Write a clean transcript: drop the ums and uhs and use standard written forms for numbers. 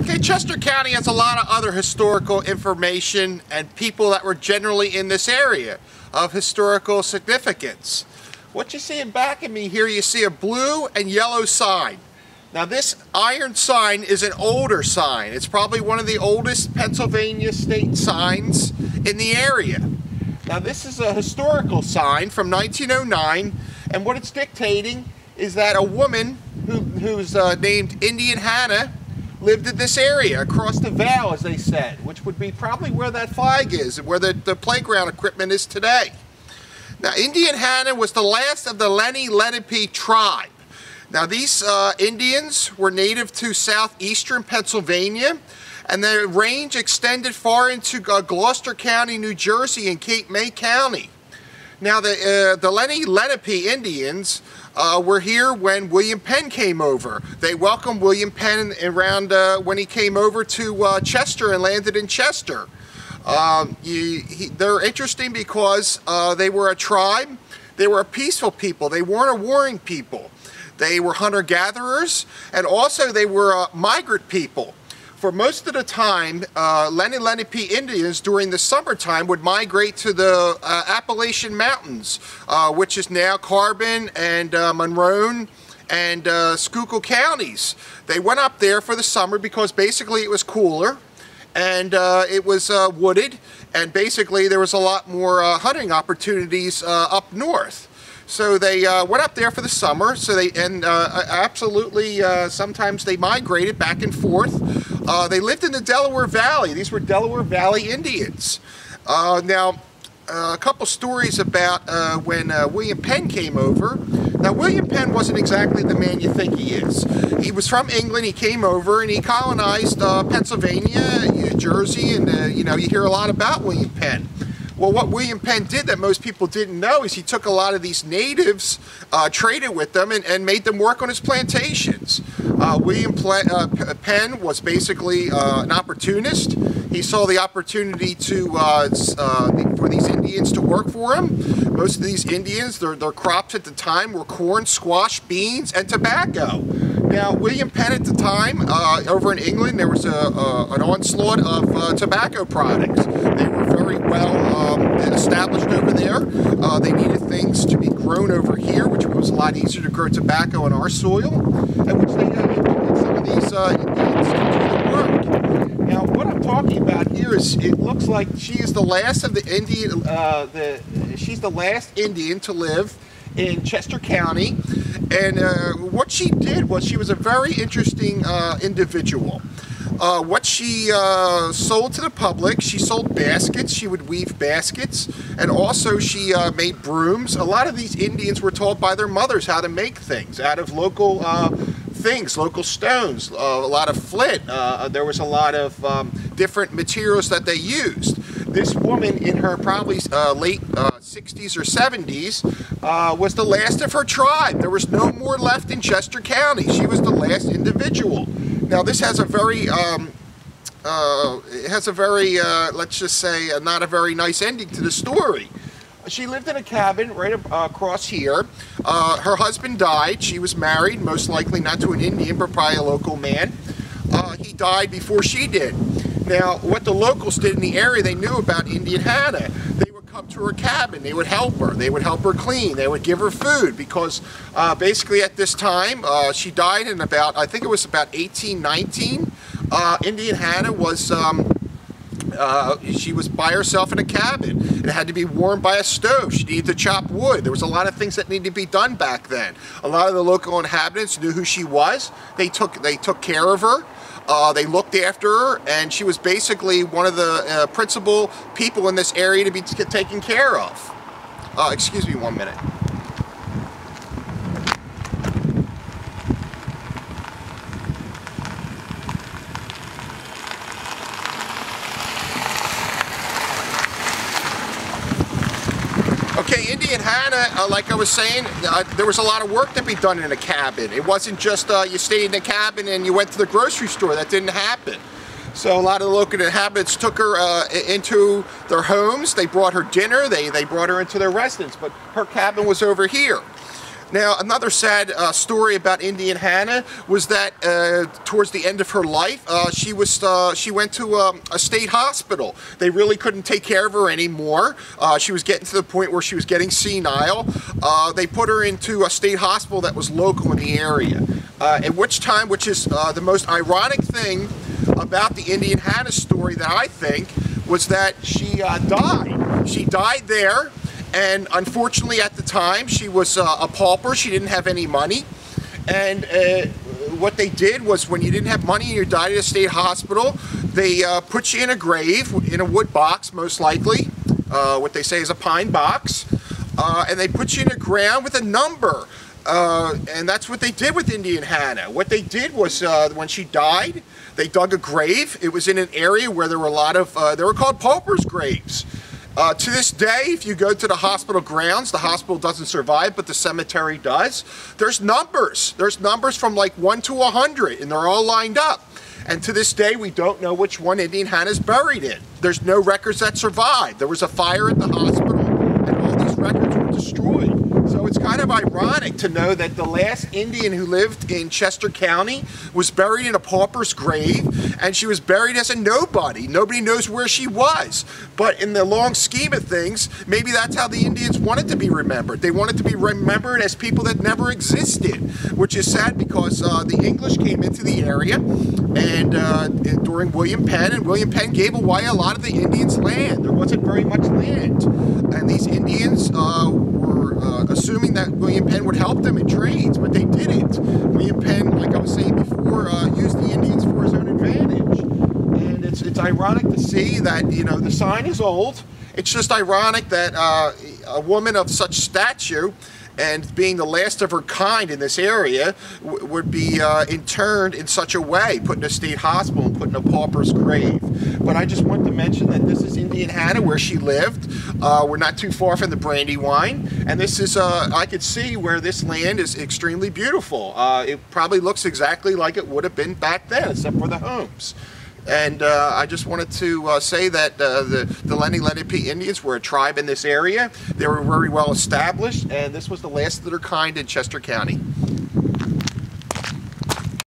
Okay, Chester County has a lot of other historical information and people that were generally in this area of historical significance. What you see in back of me here, you see a blue and yellow sign. Now this iron sign is an older sign. It's probably one of the oldest Pennsylvania state signs in the area. Now this is a historical sign from 1909, and what it's dictating is that a woman who's named Indian Hannah lived in this area across the Vale, as they said, which would be probably where that flag is and where the playground equipment is today. Now Indian Hannah was the last of the Lenni Lenape tribe. Now these Indians were native to southeastern Pennsylvania, and their range extended far into Gloucester County, New Jersey, and Cape May County. Now the Lenni Lenape Indians were here when William Penn came over. They welcomed William Penn around when he came over to Chester and landed in Chester. They're interesting because they were a tribe. They were a peaceful people. They weren't a warring people. They were hunter-gatherers, and also they were migrant people. For most of the time, Lenni Lenape Indians during the summertime would migrate to the Appalachian Mountains, which is now Carbon and Monroe and Schuylkill counties. They went up there for the summer because basically it was cooler, and it was wooded, and basically there was a lot more hunting opportunities up north. So they went up there for the summer. So they absolutely sometimes they migrated back and forth. They lived in the Delaware Valley. These were Delaware Valley Indians. Now, a couple stories about when William Penn came over. Now, William Penn wasn't exactly the man you think he is. He was from England. He came over and he colonized Pennsylvania, New Jersey, and you know, you hear a lot about William Penn. Well, what William Penn did that most people didn't know is he took a lot of these natives, traded with them, and made them work on his plantations. William Penn was basically an opportunist. He saw the opportunity to for these Indians to work for him. Most of these Indians, their crops at the time were corn, squash, beans, and tobacco. Now, William Penn at the time, over in England, there was an onslaught of tobacco products. They were very well established over there. They needed things to be grown over here, which was a lot easier to grow tobacco on our soil, and which they employed some of these Indians to do the work. Now, what I'm talking about here is, it looks like she is the last of the Indian, she's the last Indian to live in Chester County, and what she did was she was a very interesting individual. What she sold to the public, she sold baskets. She would weave baskets, and also she made brooms. A lot of these Indians were taught by their mothers how to make things out of local things, local stones, a lot of flint. There was a lot of different materials that they used. This woman in her probably late 60s or 70s was the last of her tribe. There was no more left in Chester County. She was the last individual. Now this has a very, let's just say, not a very nice ending to the story. She lived in a cabin right across here. Her husband died. She was married, most likely not to an Indian, but probably a local man. He died before she did. Now, what the locals did in the area, they knew about Indian Hannah. They would come to her cabin. They would help her. They would help her clean. They would give her food because basically at this time, she died in about, I think it was about 1819. Indian Hannah was, she was by herself in a cabin. It had to be warmed by a stove. She needed to chop wood. There was a lot of things that needed to be done back then. A lot of the local inhabitants knew who she was. They took care of her. They looked after her, and she was basically one of the principal people in this area to be taken care of. Excuse me 1 minute. Okay, Indian Hannah, like I was saying, there was a lot of work to be done in a cabin. It wasn't just you stayed in a cabin and you went to the grocery store. That didn't happen. So a lot of the local inhabitants took her into their homes. They brought her dinner. They brought her into their residence, but her cabin was over here. Now, another sad story about Indian Hannah was that towards the end of her life, she went to a state hospital. They really couldn't take care of her anymore. She was getting to the point where she was getting senile. They put her into a state hospital that was local in the area. At which time, which is the most ironic thing about the Indian Hannah story that I think, was that she died. She died there. And unfortunately, at the time, she was a pauper. She didn't have any money. And what they did was, when you didn't have money and you died at a state hospital, they put you in a grave, in a wood box, most likely, what they say is a pine box, and they put you in the ground with a number. And that's what they did with Indian Hannah. What they did was, when she died, they dug a grave. It was in an area where there were a lot of, they were called paupers' graves. To this day, if you go to the hospital grounds, the hospital doesn't survive, but the cemetery does. There's numbers. There's numbers from like 1 to 100, and they're all lined up. And to this day, we don't know which one Indian Hannah's buried in. There's no records that survived. There was a fire at the hospital, and all these records were destroyed. So it's kind of ironic to know that the last Indian who lived in Chester County was buried in a pauper's grave, and she was buried as a nobody. Nobody knows where she was. But in the long scheme of things, maybe that's how the Indians wanted to be remembered. They wanted to be remembered as people that never existed, which is sad because the English came into the area and during William Penn, and William Penn gave away a lot of the Indians' land. There wasn't very much land. And these Indians were assuming that William Penn would help them in trades, but they didn't. William Penn, like I was saying before, used the Indians for his own advantage. And it's ironic to see that, you know, the sign is old. It's just ironic that a woman of such stature, and being the last of her kind in this area, would be interned in such a way, put in a state hospital and put in a pauper's grave. But I just want to mention that this is Indian Hannah, where she lived. We're not too far from the Brandywine, and this is, I could see where this land is extremely beautiful. It probably looks exactly like it would have been back then, except for the homes. And I just wanted to say that the Lenni Lenape Indians were a tribe in this area. They were very well established, and this was the last of their kind in Chester County.